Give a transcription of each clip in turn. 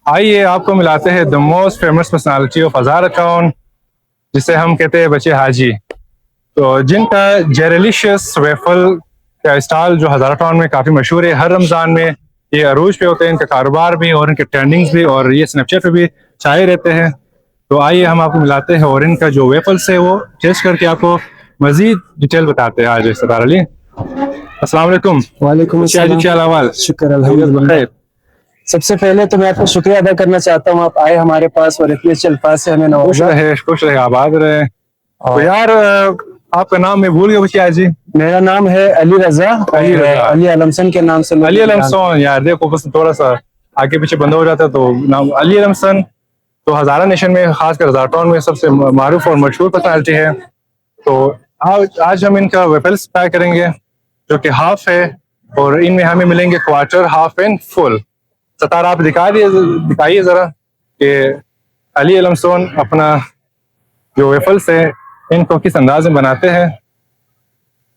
आइए आपको मिलाते हैं the most famous personality of Hazara town, जिसे हम कहते हैं बच्चे हाजी। तो जिनका जेरेलिशियस वेफल का स्टाइल जो हज़ारा टाउन में काफ़ी मशहूर है। हर रमज़ान में ये अरूज पे होते हैं, इनका कारोबार भी और इनके ट्रेंडिंग्स भी, और ये स्नैपचैट पे भी छाए रहते हैं। तो आइए हम आपको मिलाते हैं और इनका जो वेफल्स है वो टेस्ट करके आपको मजीद डिटेल बताते हैं। आज सरदार अली, अस्सलाम वालेकुम। वालेकुम अस्सलाम। क्या हाल? शुक्र अल्हम्दुलिल्लाह। सबसे पहले तो मैं आपको शुक्रिया अदा करना चाहता हूँ, आप आए हमारे पास और इतने अल्फाज से हमें नवाजा। खुश रहे, आबाद रहे। तो यार आपका नाम मैं भूल गया बच्चिया जी। मेरा नाम है अली रजा, अली अलमसन के नाम से। अली अलमसन, यार देखो बस थोड़ा सा आगे पीछे बंद हो जाता है तो नाम अली अलमसन। तो हज़ारा नेशन में, खासकर हज़ारा टाउन में सबसे मारूफ और मशहूर पर्सनालिटी है। तो आज हम इनका वेफल्स ट्राई करेंगे जो कि हाफ है, और इनमें हमें मिलेंगे क्वार्टर, हाफ एंड फुल। सतारा आप दिखाइए जरा कि अली अलमसन अपना जो वेफल्स है इनको किस अंदाज में बनाते हैं।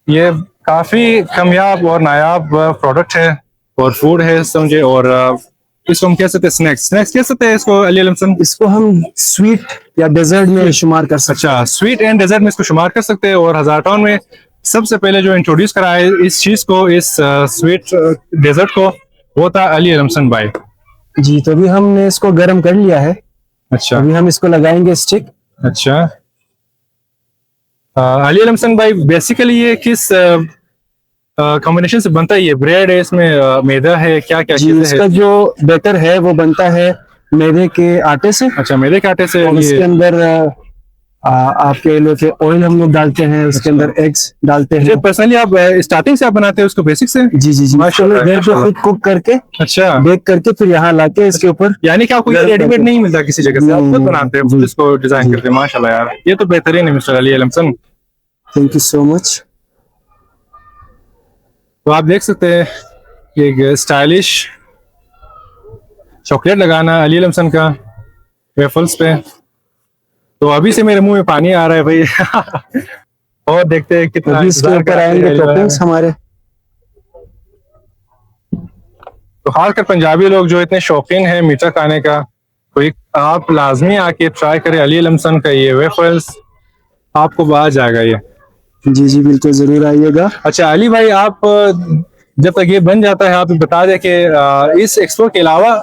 ये काफी कामयाब और नायाब प्रोडक्ट है और फूड है समझे। और इसको हम कह सकते हैं स्नैक्स कह सकते हैं इसको अली अलमसन। इसको हम स्वीट या डेजर्ट में शुमार कर सकते हैं। अच्छा, स्वीट एंड डेजर्ट में इसको शुमार कर सकते हैं। और हज़ारा टाउन में सबसे पहले जो इंट्रोड्यूस करा है इस चीज को, इस स्वीट डेजर्ट को, वो था अली अलमसन भाई। जी, तो अभी हमने इसको गर्म कर लिया है। अच्छा, अभी हम इसको लगाएंगे स्टिक। अच्छा। अली अलमसन भाई, बेसिकली ये किस कॉम्बिनेशन से बनता है? ये ब्रेड है, इसमें मैदा है, क्या क्या जी, इसका है? जो बैटर है वो बनता है मैदे के आटे से। अच्छा, मैदे के आटे से। और इसके अंदर आपके लोग ऑयल हम लोग डालते हैं, उसके अंदर एग्स डालते हैं। पर्सनली आप स्टार्टिंग से आप बनाते हैं उसको, बेसिक से? जी जी जी, घर पे खुद कुक करके, अच्छा, बेक करके फिर यहाँ लाके इसके ऊपर। यानी कि आपको ये रेडीमेड नहीं मिलता किसी जगह से, आप खुद बनाते हैं, खुद इसको डिजाइन करते हैं। माशाल्लाह यार, ये तो बेहतरीन है mister Ali Alamsan. Thank you so much. तो आप देख सकते हैं एक स्टाइलिश चॉकलेट लगाना अली अलमसन का वेफल्स पे। तो अभी से मेरे मुंह में पानी आ रहा है भाई। और देखते हैं कितना इसके ऊपर आएंगे टॉपिंग्स हमारे। तो खासकर पंजाबी लोग जो इतने शौकीन हैं मीठा खाने का, तो आप लाजमी आके ट्राई करें अली अलमसन का ये वेफल्स, आपको बाज जाएगा ये। जी जी, बिल्कुल जरूर आइएगा। अच्छा अली भाई, आप जब तक ये बन जाता है आप बता दें कि इस एक्सपो के अलावा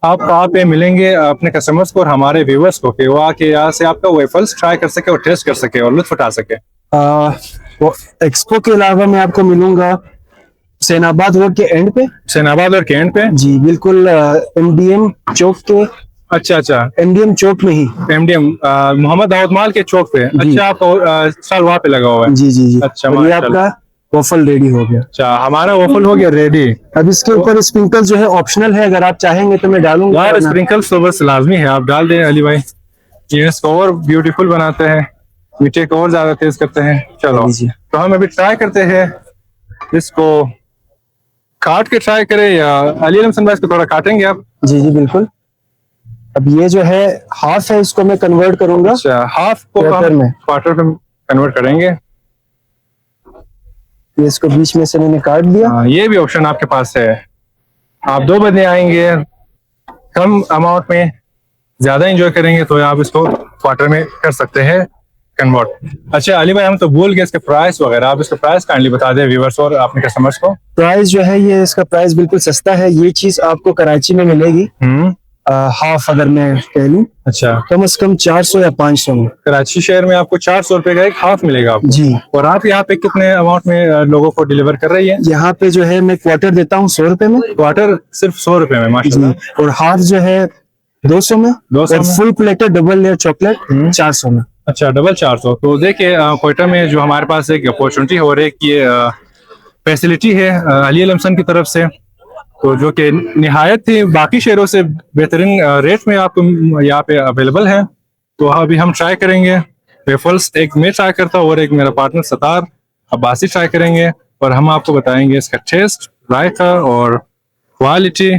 आप कहाँ पे मिलेंगे अपने कस्टमर्स को और हमारे व्यूवर्स को, कि वो आके यहाँ से आपका वेफल्स ट्राई कर सके और टेस्ट कर सके और लुत्फ उठा सके। वो एक्सपो के अलावा मैं आपको मिलूंगा सैनाबाद रोड के एंड पे। सैनाबाद और के एंड पे? जी बिल्कुल, एमडीएम चौक के। अच्छा अच्छा, एमडीएम चौक में ही, एमडीएम मोहम्मद दाऊद माल के चौक पे। अच्छा, आपका स्टॉल वहाँ पे लगा हुआ है? जी जी जी। अच्छा, ये आपका वॉफल रेडी हो गया। अच्छा, हमारा वॉफल हो गया रेडी। अब इसके ऊपर स्प्रिंकल जो है ऑप्शनल है, अगर आप चाहेंगे तो मैं डालूंगा। यार स्प्रिंकल्स तो बस लाजमी है, आप डाल दें अली भाई, ये इसको और ब्यूटीफुल बनाते हैं, मीठे को और ज्यादा तेज करते हैं। चलो तो हम अभी ट्राई करते हैं इसको, काट के ट्राई करें या अली अलमसन भाई इसको थोड़ा काटेंगे आप? जी जी बिल्कुल। अब ये जो है हाफ है, इसको मैं कन्वर्ट करूंगा। अच्छा, हाफ को क्वार्टर में कन्वर्ट करेंगे। ये इसको बीच में से मैंने काट दिया। ये भी ऑप्शन आपके पास है, आप दो बंदे आएंगे कम अमाउंट में ज्यादा एंजॉय करेंगे तो आप इसको क्वार्टर में कर सकते हैं कन्वर्ट। अच्छा अली भाई, हम तो भूल गए इसके प्राइस वगैरह, आप इसका प्राइस काइंडली बता दें व्यूअर्स और अपने कस्टमर्स को। प्राइस जो है, ये इसका प्राइस बिल्कुल सस्ता है। ये चीज आपको कराची में मिलेगी हाफ, अगर मैं कह लूं। अच्छा, कम से कम 400 या 500 में। कराची शहर में आपको 400 रुपए का एक हाफ मिलेगा आपको। जी। और आप यहाँ पे कितने अमाउंट में लोगों को डिलीवर कर रही है? यहाँ पे जो है मैं क्वार्टर देता हूँ 100 रुपए में। क्वार्टर सिर्फ 100 रुपए में? माशाल्लाह। और हाफ जो है 200 में। 200 और full plated double layer chocolate 400 में। अच्छा, डबल 400। तो देखिए क्वेटा में जो हमारे पास एक अपॉर्चुनिटी हो रही है कि फैसिलिटी है अली अलमसन की तरफ से, तो जो कि निहायत ही बाकी शहरों से बेहतरीन रेट में आपको यहाँ पे अवेलेबल है। तो अभी हम ट्राई करेंगे वेफल्स, एक मैं ट्राई करता हूँ और एक मेरा पार्टनर सतार अब्बासी ट्राई करेंगे, और हम आपको बताएंगे इसका टेस्ट, जायका और क्वालिटी।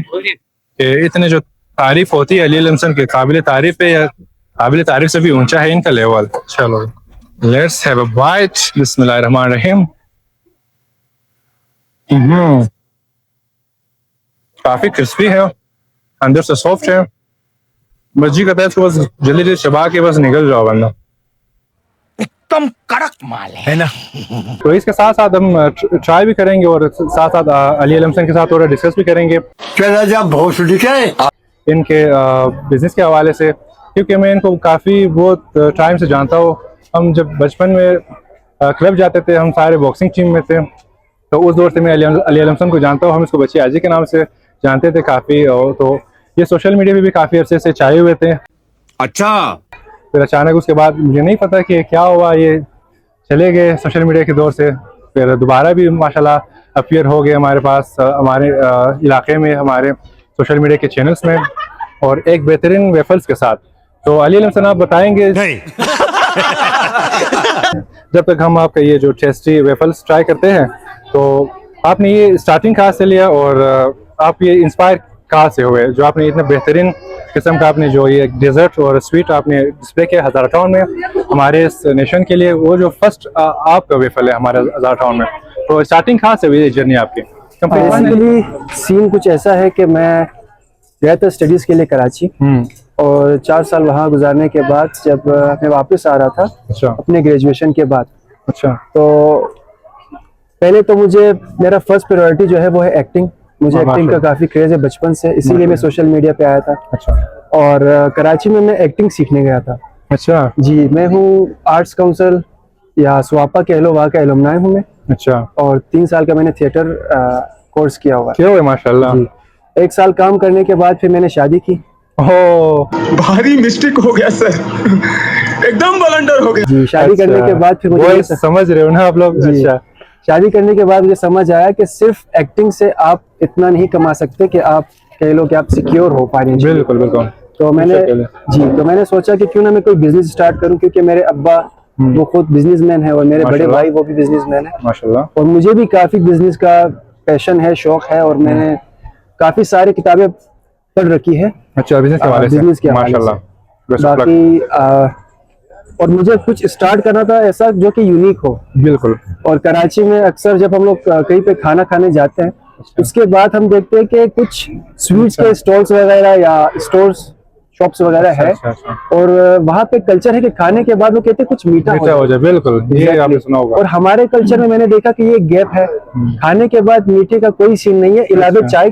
इतने जो तारीफ होती है अली अलमसन के, काबिल तारीफ है या काबिल तारीफ से भी ऊंचा है इनका लेवल। चलो लेट्स हैव अ बाइट। बिस्मिल्लाहिर्रहमानिर्रहीम। काफी क्रिस्पी है, अंदर से सॉफ्ट है बस जी कहता है इसको बस जल्दी जल्दी चबा के बस निकल जाओ वरना। एकदम कड़क माल है ना। तो इसके साथ साथ हम ट्राई भी करेंगे और साथ साथ अली अलमसन के साथ थोड़ा डिस्कस भी करेंगे इनके बिजनेस के हवाले से, क्योंकि मैं इनको काफ़ी बहुत टाइम से जानता हूँ। हम जब बचपन में क्लब जाते थे, हम सारे बॉक्सिंग टीम में थे, तो उस दौर से मैं अली अलमसन को जानता हूँ। हम इसको बच्ची आजी के नाम से जानते थे काफ़ी, और तो ये सोशल मीडिया पे भी काफ़ी अरसे से छाए हुए थे। अच्छा। फिर अचानक उसके बाद मुझे नहीं पता कि क्या हुआ, ये चले गए सोशल मीडिया के दौर से। फिर दोबारा भी माशाल्लाह अपीयर हो गए हमारे पास, हमारे इलाके में, हमारे सोशल मीडिया के चैनल्स में, और एक बेहतरीन वेफल्स के साथ। तो अली अलमसन आप बताएंगे जब तक हम आपका ये जो टेस्टी वेफल्स ट्राई करते हैं, तो आपने ये स्टार्टिंग कहाँ से लिया और आप ये इंस्पायर कहाँ से हुए जो आपने इतने बेहतरीन किस्म का आपने जो ये डेजर्ट और स्वीट आपने डिस्प्ले किया हज़ारा टाउन में हमारे इस नेशन के लिए, वो जो फर्स्ट आपका वेफल है हमारे हज़ारा टाउन में, तो स्टार्टिंग कहाँ से हुई ये जर्नी आपकी? बेसिकली सीन कुछ ऐसा है कि मैं गया था स्टडीज़ के लिए कराची, और 4 साल वहाँ गुजारने के बाद जब मैं वापस आ रहा था अच्छा अपने ग्रेजुएशन के बाद, अच्छा, तो पहले तो मुझे मेरा फर्स्ट प्रायोरिटी जो है वो है एक्टिंग। मुझे एक्टिंग का काफ़ी क्रेज़ है बचपन से, इसीलिए मैं सोशल मीडिया पे आया था। अच्छा, और कराची में मैं एक्टिंग सीखने गया था। अच्छा जी, मैं हूँ आर्ट्स काउंसिल या स्वापा कह लो, वहाँ का एलुमनाई हूँ मैं। अच्छा, और 3 साल का मैंने थिएटर कोर्स किया हुआ क्यों है माशाल्लाह। जी। 1 साल काम करने के बाद फिर मैंने शादी की। ओह भारी मिस्टेक हो गया सर, एकदम ब्लंडर हो गया। जी, शादी करने के बाद फिर मुझे समझ रहे हो ना आप लोग। जी, अच्छा, शादी करने के बाद मुझे समझ आया कि सिर्फ एक्टिंग से आप इतना नहीं कमा सकते कि आप कह लो कि आप सिक्योर हो फाइनेंशियली। बिल्कुल बिल्कुल। तो मैंने सोचा कि क्यों ना मैं कोई बिजनेस स्टार्ट करूं, क्योंकि मेरे अब्बा वो खुद बिजनेसमैन है और मेरे बड़े भाई वो भी बिजनेसमैन है माशाल्लाह। और मुझे भी काफी बिजनेस का पैशन है, शौक है, और मैंने काफी सारी किताबें पढ़ रखी है। अच्छा, बिजनेस के हवाले से माशाल्लाह। बाकी और मुझे कुछ स्टार्ट करना था ऐसा जो कि यूनिक हो। बिल्कुल। और कराची में अक्सर जब हम लोग कहीं पे खाना खाने जाते हैं, उसके बाद हम देखते हैं कि कुछ स्वीट्स के स्टॉल्स वगैरह या स्टोर्स शॉप्स वगैरह है, और वहाँ पे कल्चर है कि खाने के बाद वो कहते हैं कुछ मीठा हो जाए। बिल्कुल, ये आपने सुना होगा। और हमारे कल्चर में मैंने देखा कि ये गैप है, खाने के बाद मीठे का कोई सीन नहीं है, इलावे चाय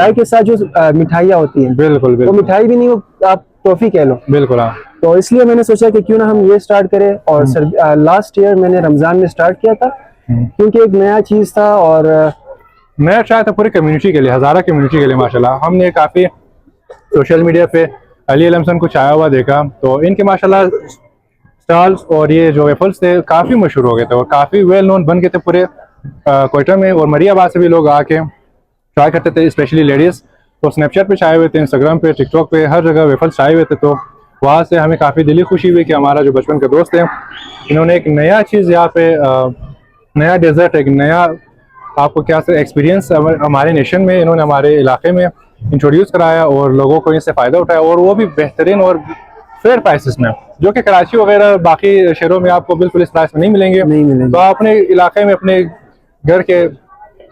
के साथ जो मिठाइयाँ होती हैं, बिल्कुल वो मिठाई भी नहीं, वो आप टॉफी कह लो। बिल्कुल हाँ। तो इसलिए मैंने सोचा कि क्यों ना हम ये स्टार्ट करें। और लास्ट ईयर मैंने रमजान में स्टार्ट किया था, क्योंकि एक नया चीज था और नया ट्राई था पूरी कम्युनिटी के लिए, हज़ारा कम्युनिटी के लिए माशाल्लाह। हमने काफ़ी सोशल मीडिया पे अली अलमसन को छाया हुआ देखा, तो इनके माशाल्लाह स्टॉल्स और ये जो वेफल्स थे काफ़ी मशहूर हो गए थे और काफ़ी वेल नोन बन गए थे पूरे कोयटा में, और मरियाबाद से भी लोग आके ट्राई करते थे, स्पेशली लेडीज़। तो स्नैपचैट पे छाए हुए थे, इंस्टाग्राम पे, टिकटॉक पे, हर जगह वेफल्स छाए हुए थे। तो वहाँ से हमें काफ़ी दिली खुशी हुई कि हमारा जो बचपन का दोस्त है, इन्होंने एक नया चीज़ यहाँ पे नया डेजर्ट, एक नया आपको क्या से एक्सपीरियंस हमारे नेशन में, इन्होंने हमारे इलाके में इंट्रोड्यूस कराया और लोगों को इससे फ़ायदा उठाया, और वो भी बेहतरीन और फेयर प्राइसेस में, जो कि कराची वगैरह बाकी शहरों में आपको बिल्कुल इस प्राइस में नहीं मिलेंगे। तो आप अपने इलाके में, अपने घर के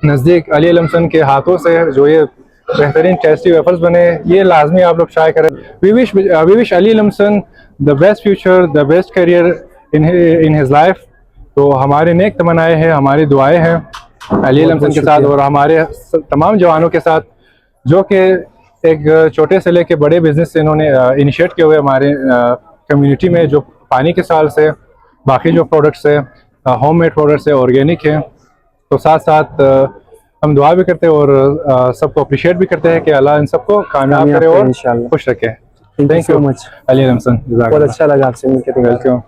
नज़दीक अली अलमसन के हाथों से जो ये बेहतरीन टेस्टी वेफर्स बने, ये लाजमी आप लोग ट्राई करें। We wish Ali Alamsan the best future, the best career in his life. तो हमारे नेक तमन्नाएं हैं, हमारी दुआएं हैं अली अलमसन के साथ और हमारे तमाम जवानों के साथ, जो कि एक छोटे से लेके बड़े बिजनेस से इन्होंने इनिशिएट किए हुए हमारे कम्युनिटी में, जो पानी के साल से बाकी जो प्रोडक्ट्स है, होममेड प्रोडक्ट्स है, ऑर्गेनिक है। तो साथ साथ हम दुआ भी करते हैं और सबको अप्रिशिएट भी करते हैं कि अल्लाह इन सबको कामयाब करे और खुश रखे। Thank you so much Ali Alamsan, बहुत अच्छा लगा आपसे मिलकर। वेलकम।